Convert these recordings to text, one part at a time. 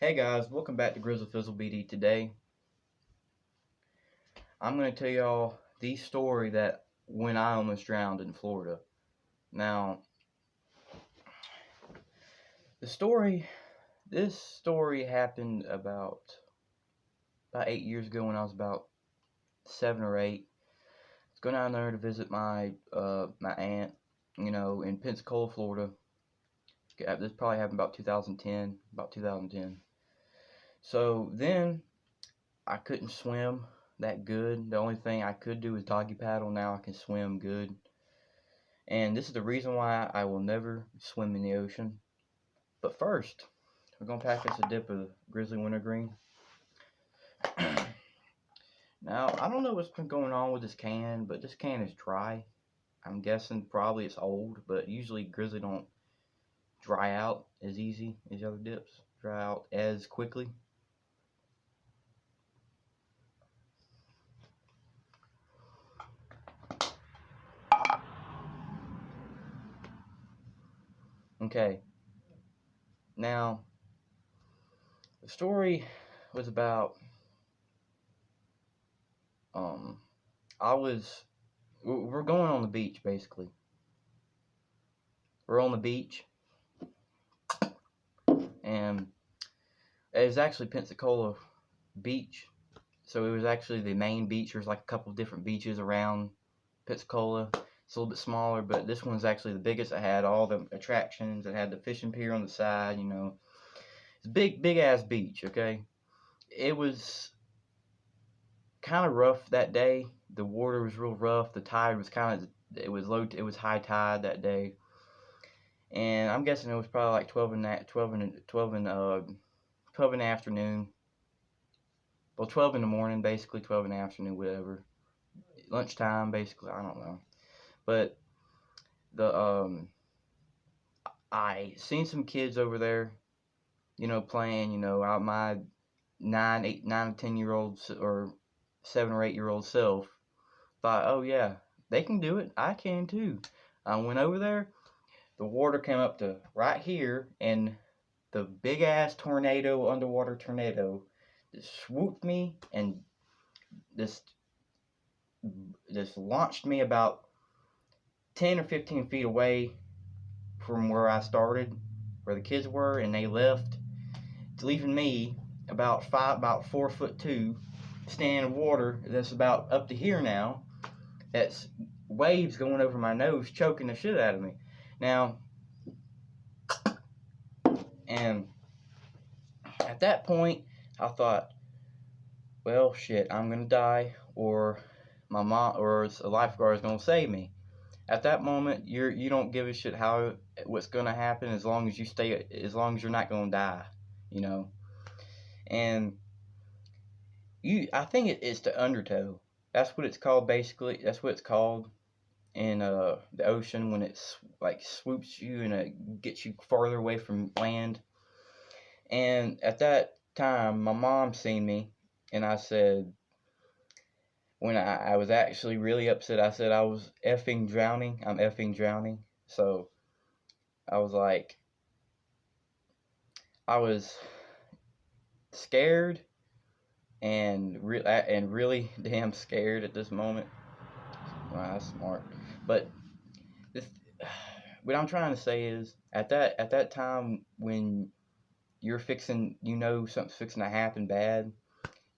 Hey guys, welcome back to Grizzly Fizzle BD. Today, I'm going to tell y'all the story that when I almost drowned in Florida. Now, the story, this story happened about 8 years ago when I was about 7 or 8. I was going down there to visit my aunt, in Pensacola, Florida. This probably happened about 2010. So then I couldn't swim that good. The only thing I could do is doggy paddle. Now I can swim good. And this is the reason why I will never swim in the ocean. But first, we're going to pack us a dip of Grizzly Wintergreen. Now, I don't know what's been going on with this can, but this can is dry. I'm guessing probably it's old, but usually Grizzly don't dry out as easy as other dips. Dry out as quickly. Okay. Now, the story was about we're going on the beach basically. We're on the beach, and it was actually Pensacola Beach. So it was actually the main beach. There's like a couple of different beaches around Pensacola. It's a little bit smaller, but this one's actually the biggest. It had all the attractions. It had the fishing pier on the side, It's a big ass beach, okay? It was kind of rough that day. The water was real rough. The tide was it was high tide that day. And I'm guessing it was probably like 12 in the afternoon. Well, 12 in the morning, basically 12 in the afternoon, whatever. Lunchtime, basically, I don't know. But I seen some kids over there, playing, my 9 or 10 year olds or 7 or 8 year old self. Thought, oh yeah, they can do it. I can too. I went over there. The water came up to right here, and the big ass underwater tornado, just swooped me and just launched me about 10 or 15 feet away from where I started, where the kids were, and they left, leaving me about 4'2", standing in water that's about up to here now. That's waves going over my nose, choking the shit out of me. Now, and at that point, I thought, well, shit, I'm gonna die, or my mom or a lifeguard is gonna save me. At that moment, you don't give a shit what's gonna happen as long as you're not gonna die, you know. And I think it's the undertow. That's what it's called basically. That's what it's called in the ocean when it's like swoops you and it gets you farther away from land. And at that time, my mom seen me, and I said, when I was actually really upset, I said I was effing drowning. I'm effing drowning. So I was like, I was scared and really damn scared at this moment. Wow, that's smart. But this, what I'm trying to say is, at that time when something's fixing to happen bad,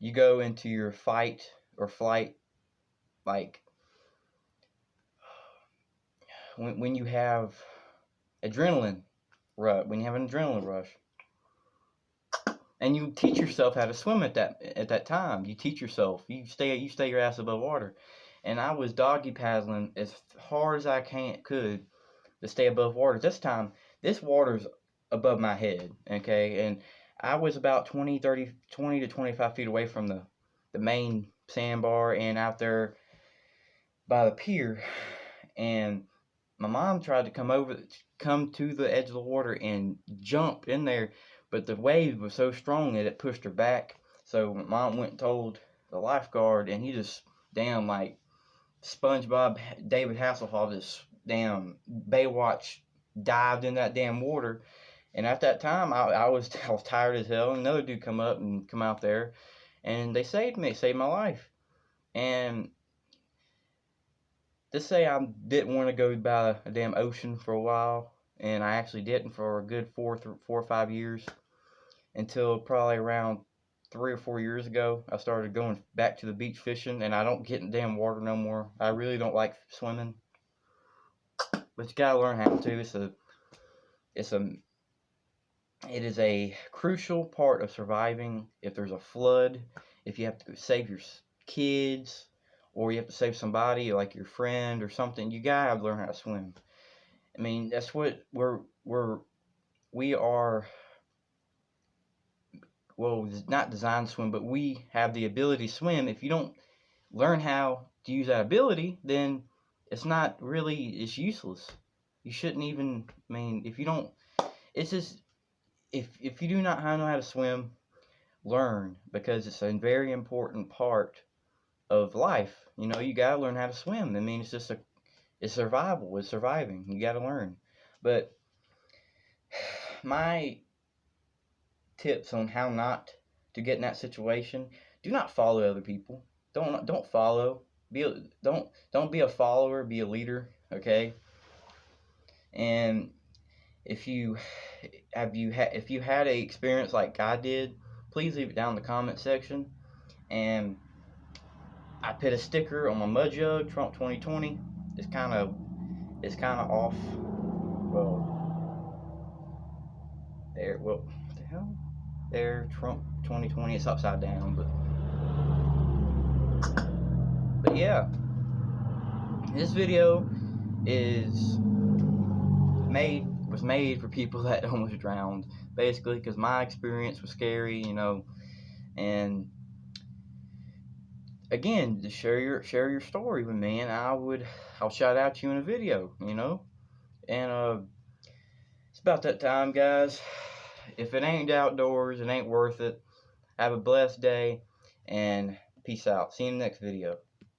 you go into your fight or flight, like when you have adrenaline when you have an adrenaline rush, and you teach yourself how to swim at that time. You teach yourself. You stay your ass above water. And I was doggy paddling as hard as I could to stay above water. This time, this water's above my head, okay? And I was about 20 to 25 feet away from the main sandbar and out there by the pier. And my mom tried to come to the edge of the water and jump in there, but the wave was so strong that it pushed her back. So my mom went and told the lifeguard, and he just damn like SpongeBob, David Hasselhoff, this damn Baywatch, dived in that damn water And at that time, I was tired as hell. And another dude come out there, and they saved me, saved my life. And just say I didn't want to go by a damn ocean for a while, and I actually didn't for a good 4 or 5 years, until probably around 3 or 4 years ago. I started going back to the beach fishing, and I don't get in damn water no more. I really don't like swimming, but you gotta learn how to. It is a crucial part of surviving. If there's a flood, if you have to save your kids, or you have to save somebody like your friend or something, you gotta learn how to swim. I mean, that's what we are. Well, not designed to swim, but we have the ability to swim. If you don't learn how to use that ability, then it's useless. You shouldn't even. I mean, if you don't, it's just if you do not know how to swim, learn, because it's a very important part of life. You know, you gotta learn how to swim. I mean, it's survival. It's surviving. You gotta learn. But my tips on how not to get in that situation: do not follow other people. Don't follow. Don't be a follower. Be a leader. Okay. And if you if you had a experience like I did, please leave it down in the comment section. And I put a sticker on my mud jug, Trump 2020. It's kind of off. Well, there. Well, what the hell? There, Trump 2020. It's upside down, but yeah. This video was made for people that almost drowned, basically, because my experience was scary, you know. And again, just share your story with me, and I'll shout out you in a video, you know. And it's about that time, guys. If it ain't outdoors, it ain't worth it. Have a blessed day, and peace out. See you in the next video.